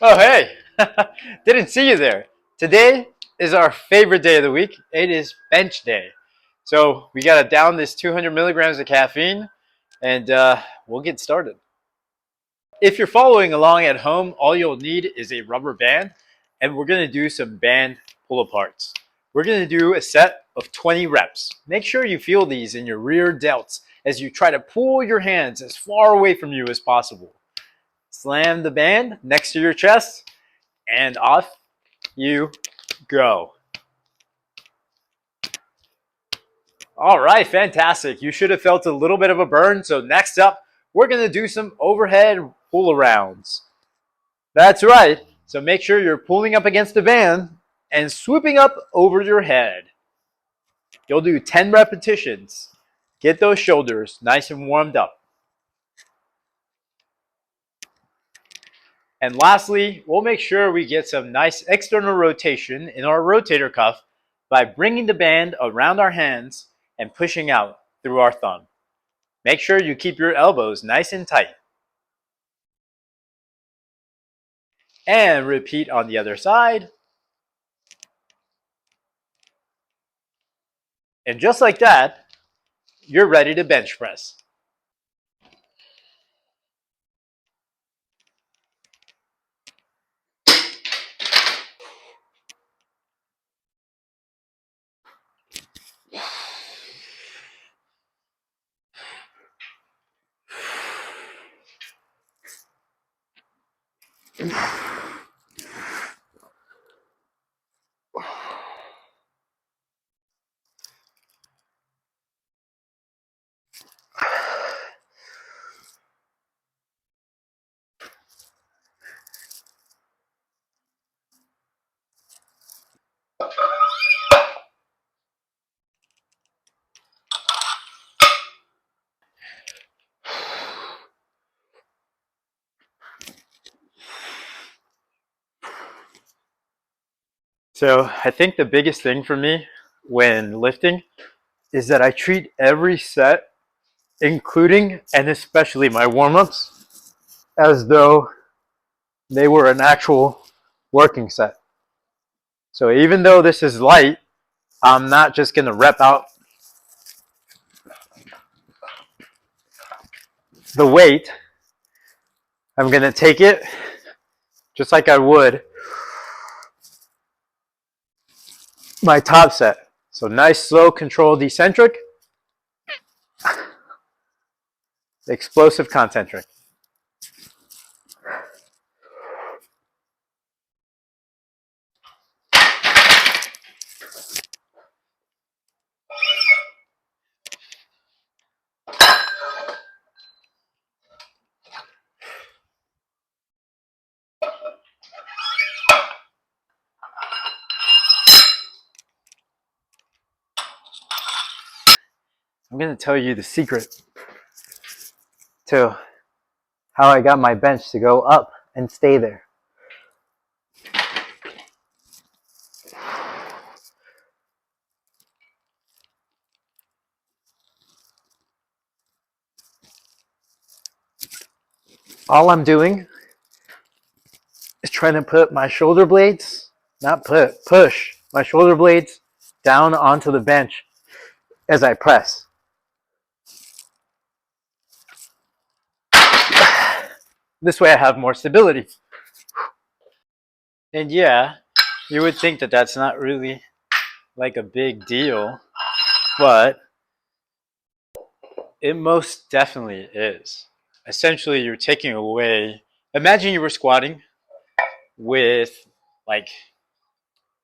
Oh, hey! Didn't see you there. Today is our favorite day of the week. It is bench day. So we gotta down this 200 milligrams of caffeine and we'll get started. If you're following along at home, all you'll need is a rubber band and we're gonna do some band pull aparts. We're gonna do a set of 20 reps. Make sure you feel these in your rear delts as you try to pull your hands as far away from you as possible. Slam the band next to your chest and off you go. All right, fantastic. You should have felt a little bit of a burn. So next up, we're going to do some overhead pull arounds. That's right. So make sure you're pulling up against the band and swooping up over your head. You'll do 10 repetitions. Get those shoulders nice and warmed up. And lastly, we'll make sure we get some nice external rotation in our rotator cuff by bringing the band around our hands and pushing out through our thumb. Make sure you keep your elbows nice and tight. And repeat on the other side. And just like that, you're ready to bench press. So I think the biggest thing for me when lifting is that I treat every set, including and especially my warm-ups, as though they were an actual working set. So even though this is light, I'm not just going to rep out the weight. I'm going to take it just like I would my top set. So nice, slow, controlled, eccentric, explosive, concentric. I'm going to tell you the secret to how I got my bench to go up and stay there. All I'm doing is trying to put my shoulder blades, push my shoulder blades down onto the bench as I press. This way I have more stability. And yeah, you would think that that's not really like a big deal, but it most definitely is. Essentially, you're taking away, imagine you were squatting with like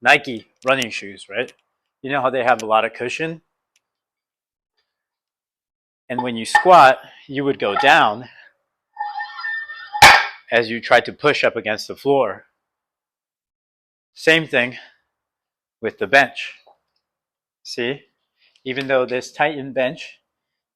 Nike running shoes, right? You know how they have a lot of cushion? And when you squat, you would go down as you try to push up against the floor. Same thing with the bench. See? Even though this Titan bench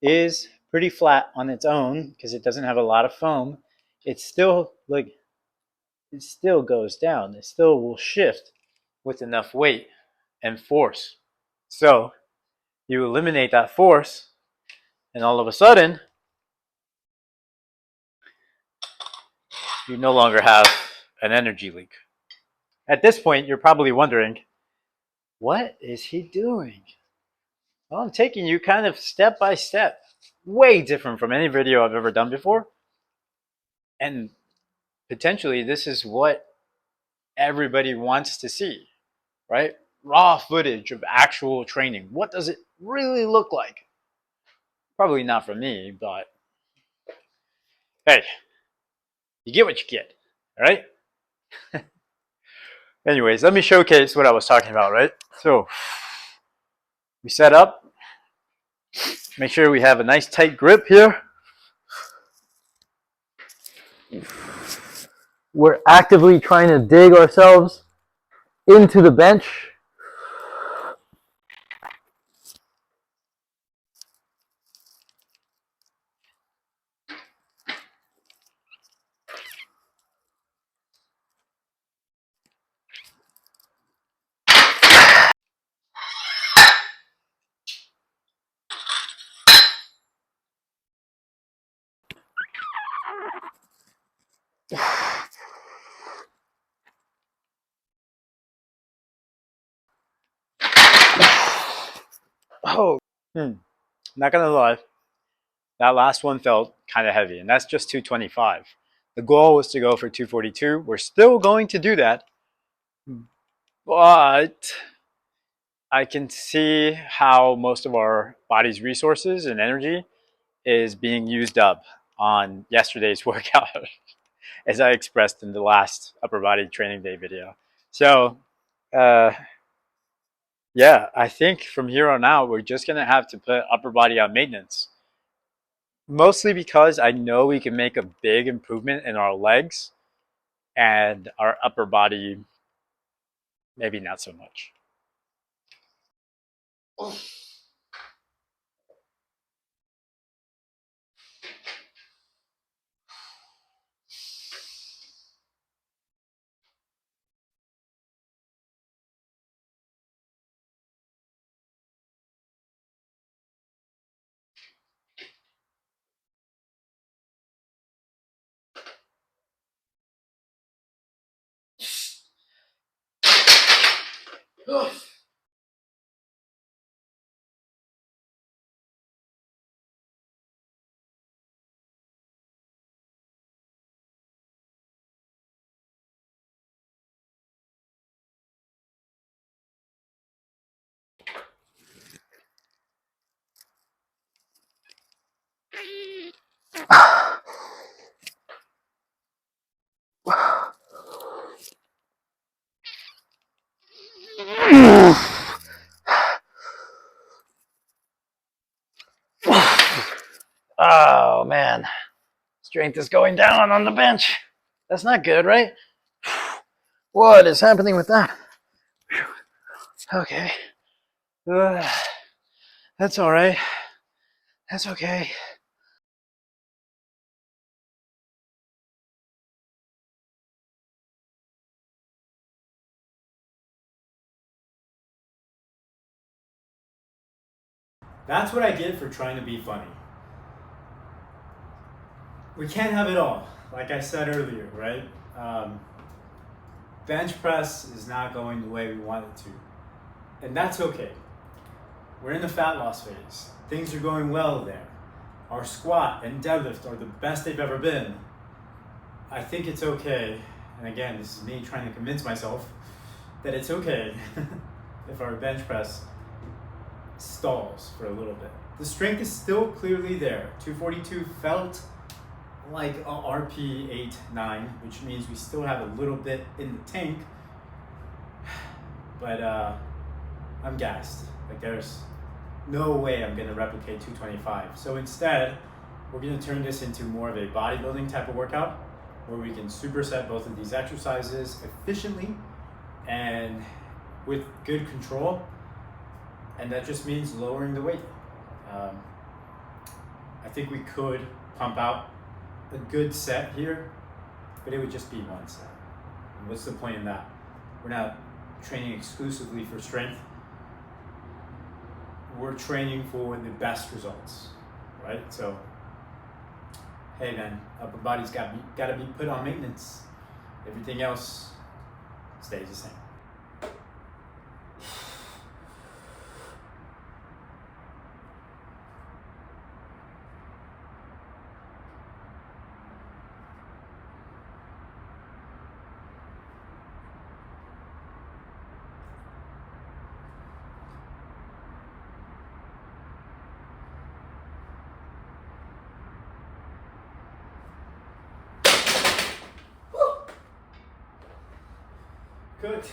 is pretty flat on its own because it doesn't have a lot of foam, it still goes down. It still will shift with enough weight and force. So you eliminate that force, and all of a sudden, you no longer have an energy leak. At this point, you're probably wondering, what is he doing? Well, I'm taking you kind of step by step, way different from any video I've ever done before. And potentially, this is what everybody wants to see, right? Raw footage of actual training. What does it really look like? Probably not from me, but hey, you get what you get, all right? Anyways, let me showcase what I was talking about, right? So we set up, make sure we have a nice tight grip here. We're actively trying to dig ourselves into the bench. Oh, not gonna lie, that last one felt kind of heavy, and that's just 225. The goal was to go for 242. We're still going to do that, but I can see how most of our body's resources and energy is being used up on yesterday's workout, as I expressed in the last upper body training day video. So, yeah, I think from here on out, we're just going to have to put upper body on maintenance. Mostly because I know we can make a big improvement in our legs and our upper body, maybe not so much. Oh man, strength is going down on the bench. That's not good, right? What is happening with that? Okay. That's all right. That's okay. That's what I get for trying to be funny. We can't have it all, like I said earlier, right? Bench press is not going the way we want it to. And that's okay. We're in the fat loss phase. Things are going well there. Our squat and deadlift are the best they've ever been. I think it's okay, and again, this is me trying to convince myself that it's okay if our bench press stalls for a little bit. The strength is still clearly there. 242 felt like a RP 8-9, which means we still have a little bit in the tank, but I'm gassed. Like there's no way I'm gonna replicate 225. So instead, we're gonna turn this into more of a bodybuilding type of workout where we can superset both of these exercises efficiently and with good control. And that just means lowering the weight. I think we could pump out a good set here, but it would just be one set. And what's the point in that? We're not training exclusively for strength. We're training for the best results, right? So, hey man, upper body's got to be put on maintenance. Everything else stays the same. Good.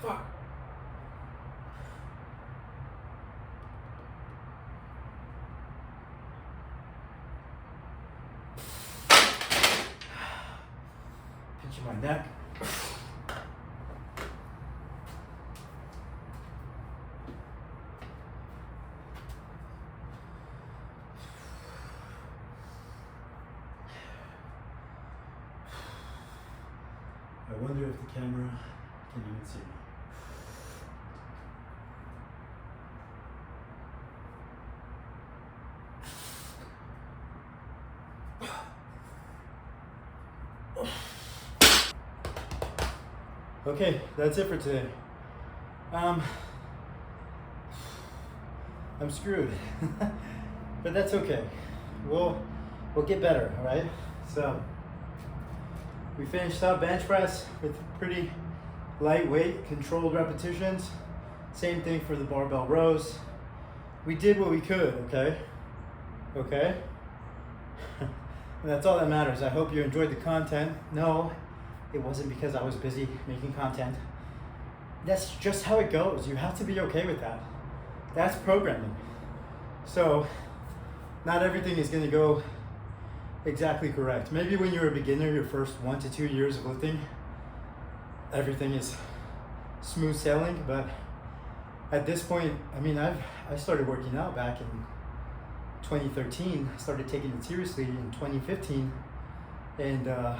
Fuck. Pinching my neck. I wonder if the camera can even see me. Okay, that's it for today. I'm screwed, but that's okay. We'll get better, all right? So we finished up bench press with pretty lightweight, controlled repetitions. Same thing for the barbell rows. We did what we could, okay? Okay? And that's all that matters. I hope you enjoyed the content. No, it wasn't because I was busy making content. That's just how it goes. You have to be okay with that. That's programming. So, not everything is gonna go exactly correct. Maybe when you're a beginner, your first 1 to 2 years of lifting, everything is smooth sailing, but at this point, I mean, I started working out back in 2013. I started taking it seriously in 2015, and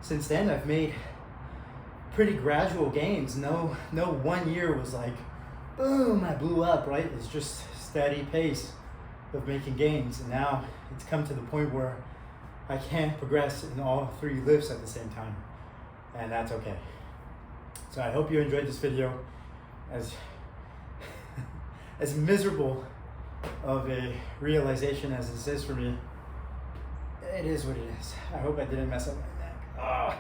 since then I've made pretty gradual gains. No 1 year was like, boom, I blew up, right? It's just steady pace of making gains, and now it's come to the point where I can't progress in all 3 lifts at the same time, and that's okay. So I hope you enjoyed this video. As miserable of a realization as this is for me, it is what it is. I hope I didn't mess up my neck.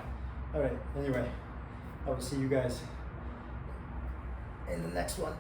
All right, anyway, I will see you guys in the next one.